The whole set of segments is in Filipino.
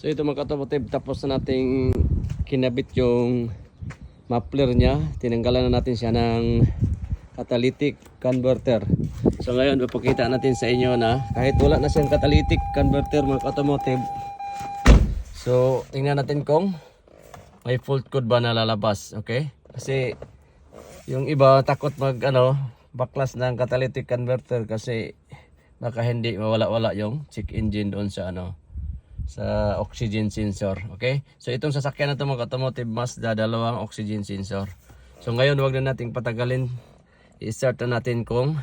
So ito mga automotive, tapos na nating kinabit yung muffler niya. Tinanggalan na natin siya ng catalytic converter. So ngayon ipakita natin sa inyo na kahit wala na siyang catalytic converter mga automotive. So tingnan natin kung may fault code ba na lalabas, okay? Kasi yung iba takot mag baklas ng catalytic converter kasi baka hindi mawala-wala yung check engine doon sa sa oxygen sensor, okay? So itong sasakyan na ito mga automotive Mazda, dalawang oxygen sensor. So ngayon wag na nating patagalin, i-start na natin kung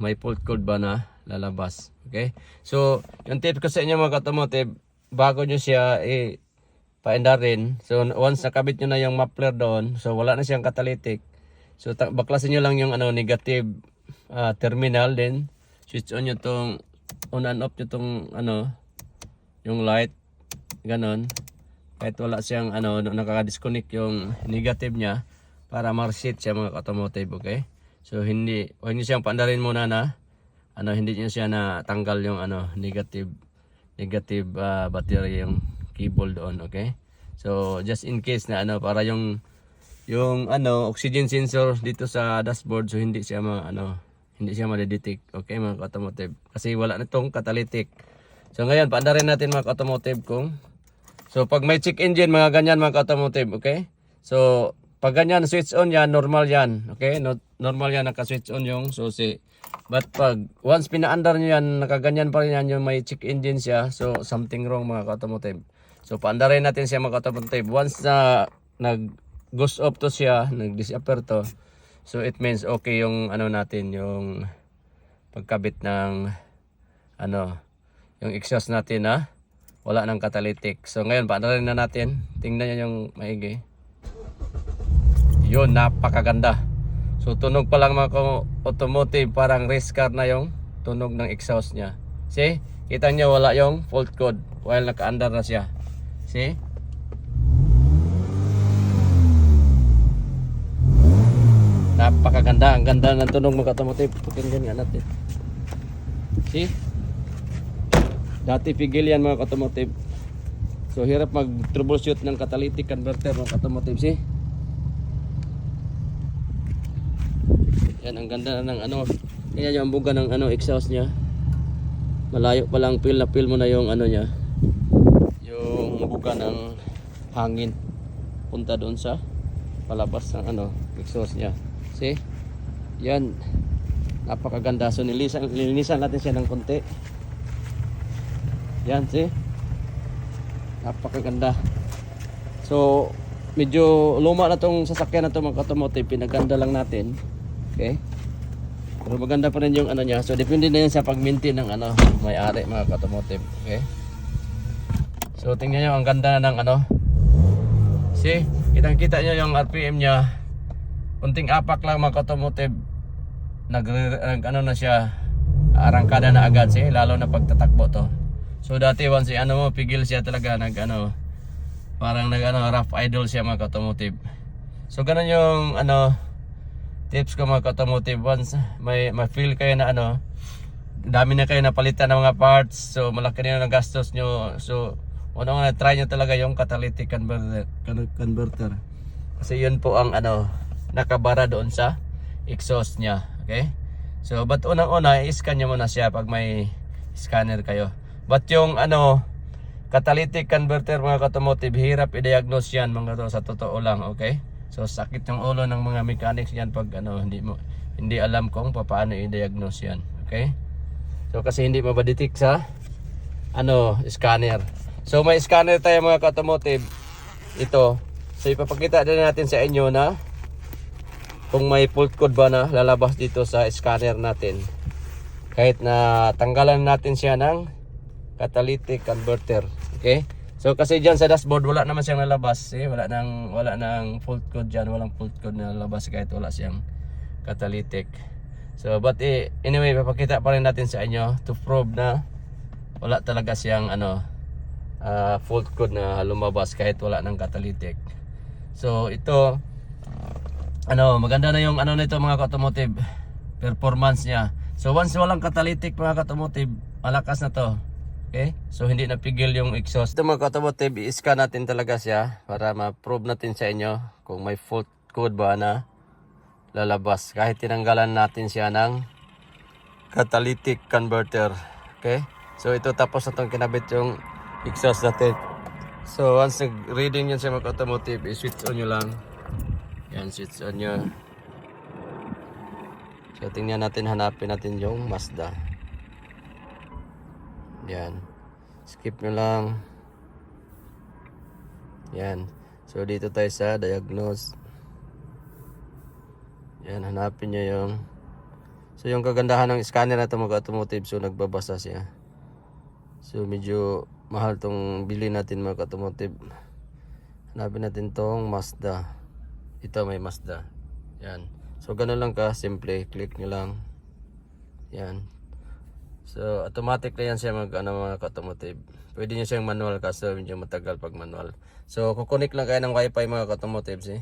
may fault code ba na lalabas, okay? So yung tip ko sa inyo mga automotive, bago nyo siya paindarin, so once nakabit nyo na yung muffler doon, so wala na siyang catalytic, so baklasin nyo lang yung negative terminal, then switch on nyo tong on and off nyo tong yung light, ganon, kahit wala siyang nakaka-disconnect yung negative niya para ma-reset siya mga automotive, okay? So huwag nyo siyang paandarin muna na hindi nyo siya natanggal yung negative battery, yung cable doon, okay? So just in case na para yung oxygen sensor dito sa dashboard, so hindi siya ma-detect, okay mga automotive, kasi wala na tong catalytic. So ngayon paandarin natin mga automotive so pag may check engine mga ganyan mga automotive, okay? So pag ganyan switch on yan, normal yan, okay? Normal yan, naka-switch on yung susi. But pag once pinaandar nyo yan, nakaganyan pa rin yan, yung may check engine siya, so something wrong mga automotive. So paandarin natin siya mga automotive. Once na nag-goes off to siya, nag-disappear to, so it means okay yung natin, yung pagkabit ng yung exhaust natin na wala ng catalytic. So ngayon paandarin na natin. Tingnan nyo yung maigi. Yun, napakaganda. So tunog pa lang mga automotive, parang race car na yung tunog ng exhaust niya. See? Kita nyo wala yung fault code while naka-under na siya. See? Napakaganda. Ang ganda ng tunog mga automotive. Pakinggan nga natin. See? Dati pigil yan mga automotive. So hirap mag-troubleshoot ng catalytic converter mga automotive. See? Yan, ang ganda ng yan yung buga ng exhaust niya. Malayo pa lang, feel na feel mo na yung niya, yung buga ng hangin punta doon sa palabas ng exhaust niya. See? Yan, napakaganda. So nilinisan natin siya ng konti. Yan, see? Napakaganda. So medyo luma na tong sasakyan na to mga automotive, pinaganda lang natin. Okay? Pero maganda pa rin yung niya. So depende na yan sa pag-maintain ng may-ari mga automotive. Okay? So tingnan nyo, ang ganda ng see? Kitang-kita nyo yung RPM niya. Kunting apak lang mga automotive, nag na siya, arangkada na agad, see? Lalo na pagtatakbo to. So dati once pigil siya talaga, parang rough idle siya mga automotive. So ganun yung tips ko mga automotive. Once may feel kayo na dami na kayo napalitan ng mga parts, so malaki na yung gastos nyo, so unang try nyo talaga yung catalytic converter, kasi yun po ang nakabara doon sa exhaust nya, okay? So but unang-una i-scan nyo muna siya pag may scanner kayo. But yung catalytic converter mga automotive, hirap i-diagnose yan mga sa totoo lang, okay? So sakit yung ulo ng mga mechanics yan pag hindi alam kung paano i-diagnose yan, okay? So kasi hindi mabadetect sa scanner. So may scanner tayo mga automotive, ito. So ipapakita din natin sa inyo na kung may fault code ba na lalabas dito sa scanner natin, kahit na tanggalan natin siya ng catalytic converter, okay? So kasi diyan sa dashboard wala naman siyang lalabas, wala nang fault code diyan, walang fault code na lalabas kahit wala siyang catalytic. So but anyway, papakita pa rin natin sa inyo to prove na wala talaga siyang fault code na lumabas kahit wala nang catalytic. So ito maganda na yung nito mga automotive, performance niya. So once walang catalytic mga automotive, malakas na to. Okay? So hindi napigil yung exhaust. Ito mga automotive, i-scan natin talaga siya para ma-prove natin sa inyo kung may fault code ba na lalabas. Kahit tinanggalan natin siya ng catalytic converter. Okay? So ito tapos na itong kinabit yung exhaust natin. So once nag-reading yun sa mga automotive, i-switch on nyo lang. Yan, switch on nyo. So tingnan natin, hanapin natin yung Mazda. Yan. Skip nyo lang. Yan. So dito tayo sa diagnose. Yan, hanapin nyo yung... So yung kagandahan ng scanner na ito mga automotive, so nagbabasa siya. So medyo mahal tong bili natin mga automotive. Hanapin natin tong Mazda. Ito may Mazda. Yan. So ganun lang ka, simple. Click nyo lang. Yan. So automatic na yan siya mga automotive. Pwede nyo siyang manual kasi medyo matagal pag manual. So kukunik lang kayo ng wifi mga automotive, eh.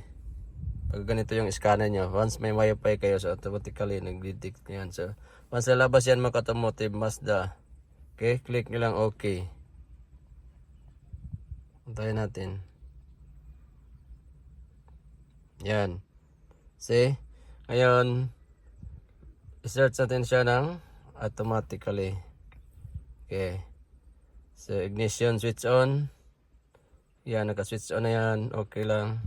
Pag ganito yung scanner nyo, once may wifi kayo, so automatically nag-detect yan. So once lalabas yan mga automotive Mazda, okay, click nyo lang okay. Antayin natin. Yan. See? Ngayon, i-search natin siya ng automatically. Okay. So ignition switch on. Yan, naka-switch on na yan. Okay lang.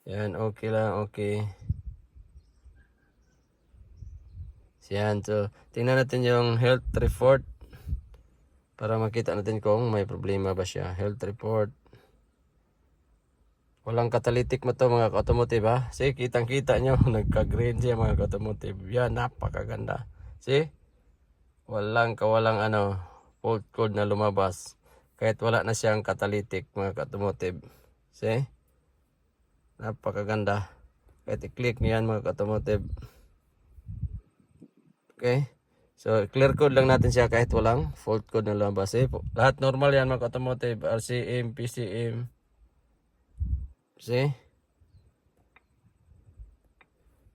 Yan, okay lang, okay. Yan, so tingnan natin yung health report para makita natin kung may problema ba siya. Health report. Walang catalytic mo to mga automotive, ha. See, kitang kita nyo, nagka-green siya mga automotive. Yan, napakaganda. See, walang fault code na lumabas. Kahit wala na siyang catalytic mga automotive. See, napakaganda. Kahit i-click niyan mga automotive. Okay. So clear code lang natin siya kahit walang fault code na lumabas. Lahat normal yan mga automotive. RCM, PCM. See?